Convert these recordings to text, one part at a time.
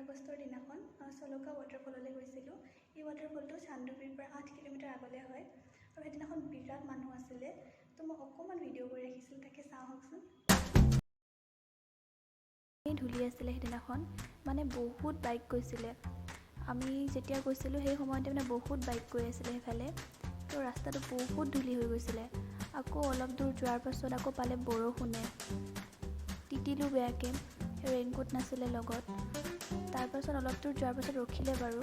আগষ্টৰ দিনাখন সলোকা waterfallলৈ গৈছিলোঁ। এই waterfallটো চান্দুবিৰ পৰা 8 কিলোমিটাৰ আগলৈ হয় আৰু সেইদিনাখন বিৰাট মানুহ আছিলে। তো মই অকণমান ভিডিঅ' কৰি ৰাখিছিলোঁ, তাকে চাওকচোন। ধূলি আছিলে সেইদিনাখন, মানে বহুত বাইক গৈছিলে। আমি যেতিয়া গৈছিলোঁ সেই সময়তে মানে বহুত বাইক গৈ আছিলে সেইফালে, তো ৰাস্তাটো বহুত ধূলি হৈ গৈছিলে। আকৌ অলপ দূৰ যোৱাৰ পাছত আকৌ পালে বৰষুণে, তিতিলোঁ বেয়াকৈ, ৰেইনকোট নাছিলে লগত। তাৰপাছত অলপ দূৰ যোৱাৰ পাছত ৰখিলে বাৰু।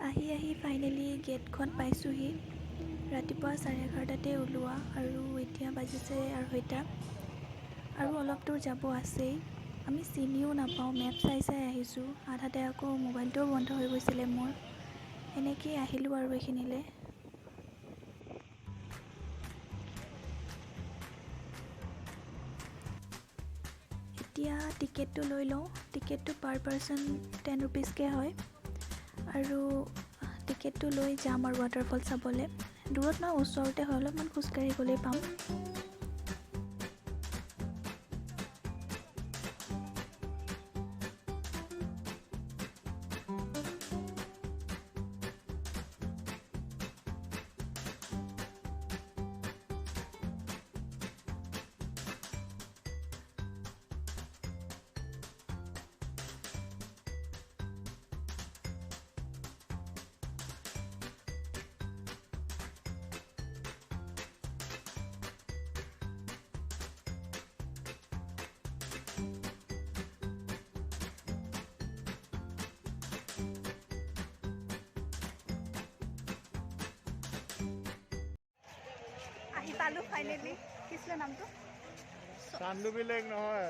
আহি ফাইনেলি গেটখন পাইছোঁহি। ৰাতিপুৱা 11:30 ওলোৱা আৰু এতিয়া বাজিছে 2:30 আৰু অলপ দূৰ যাব আছেই। আমি চিনিও নাপাওঁ, মেপ চাই আহিছোঁ। আধাতে আকৌ মোবাইলটোও বন্ধ হৈ গৈছিলে মোৰ। এনেকেই আহিলোঁ আৰু এইখিনিলৈ। এতিয়া টিকেটটো লৈ লওঁ। টিকেটটো পাৰ পাৰ্চন 10 rupeesকৈ হয় আৰু টিকেটটো লৈ যাম আৰু ৱাটাৰফল চাবলৈ। দূৰত নহয়, ওচৰতে হয়, অলপমান খোজকাঢ়ি গ'লেই পাম। আহি পালোঁ ফাইনেলি। কি আছিলে নামটো? চান্দুবি লেক নহয়,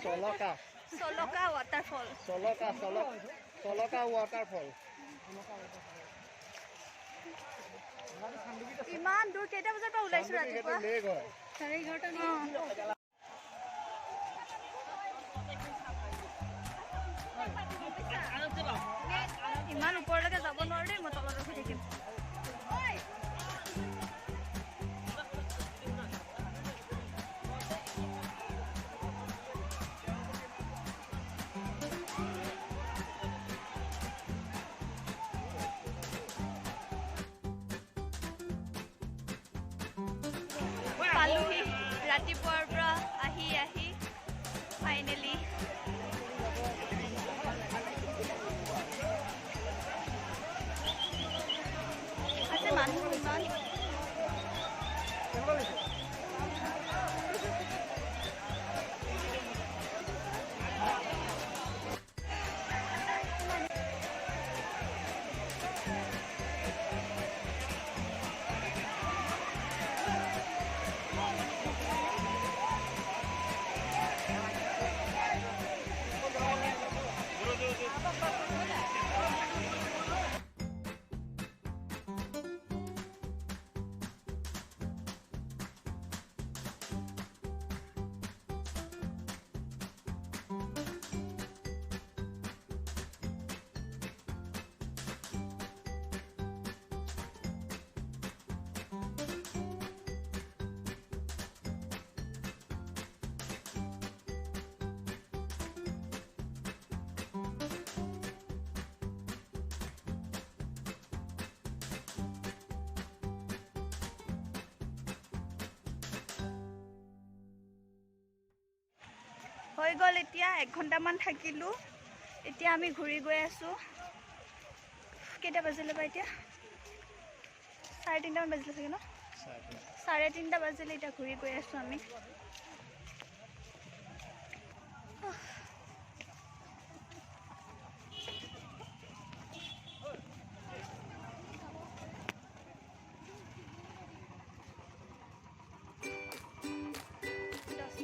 সলোকা। সলোকা waterfall। সলোকা waterfall। ইমান দূৰ, কেইটা বজাৰ পৰা ওলাইছোঁ ৰাতিপুৱা? লেক হয়। 11:30। ইমান ওপৰলৈকে যাব নোৱাৰো দেই, মই তলত ৰখি থাকিম। পালোহি ৰাতিপুৱাৰ পৰা আহি ফাইনেলি। আছে মানুহ ইমান। হৈ গ'ল এতিয়া 1 ঘণ্টামান থাকিলোঁ। এতিয়া আমি ঘূৰি গৈ আছোঁ। কেইটা বাজিলে বা এতিয়া? 3:30মান বাজিলে চাগে ন? 3:30 বাজিলে। এতিয়া ঘূৰি গৈ আছোঁ আমি।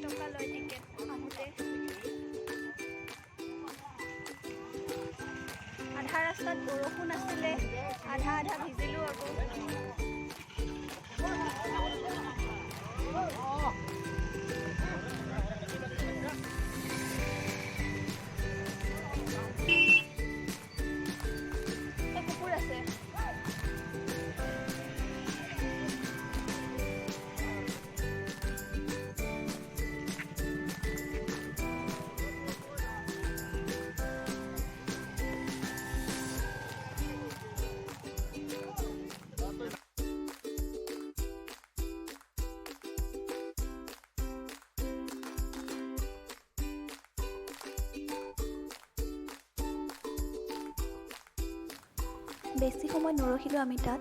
টকা লয় টিকেট আহোঁতে। আধা ৰাস্তাত বৰষুণ আছিলে, আধা ভিজিলোঁ আকৌ। কুকুৰ আছে। বেছি সময় নৰখিলোঁ আমি তাত,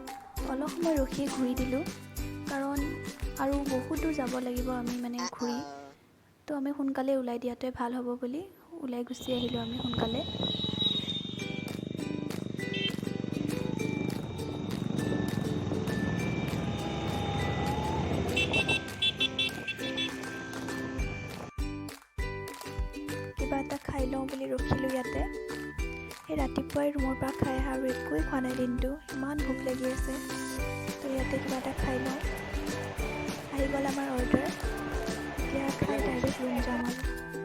অলপ সময় ৰখি ঘূৰি দিলোঁ, কাৰণ আৰু বহুত দূৰ যাব লাগিব আমি মানে ঘূৰি। তো আমি সোনকালে ওলাই দিয়াটোৱে ভাল হ'ব বুলি ওলাই গুচি আহিলোঁ আমি সোনকালে। কিবা এটা খাই লওঁ বুলি ৰখিলোঁ ইয়াতে। সেই ৰাতিপুৱাই ৰুমৰ পৰা খাই অহা আৰু একোৱেই খোৱা নাই দিনটো, ইমান ভোক লাগি আছে। তো ইয়াতে কিবা এটা খাই লওঁ। আহি গ'ল আমাৰ অৰ্ডাৰ, এতিয়া খাই ডাইৰেক্ট ৰুম যাম আৰু।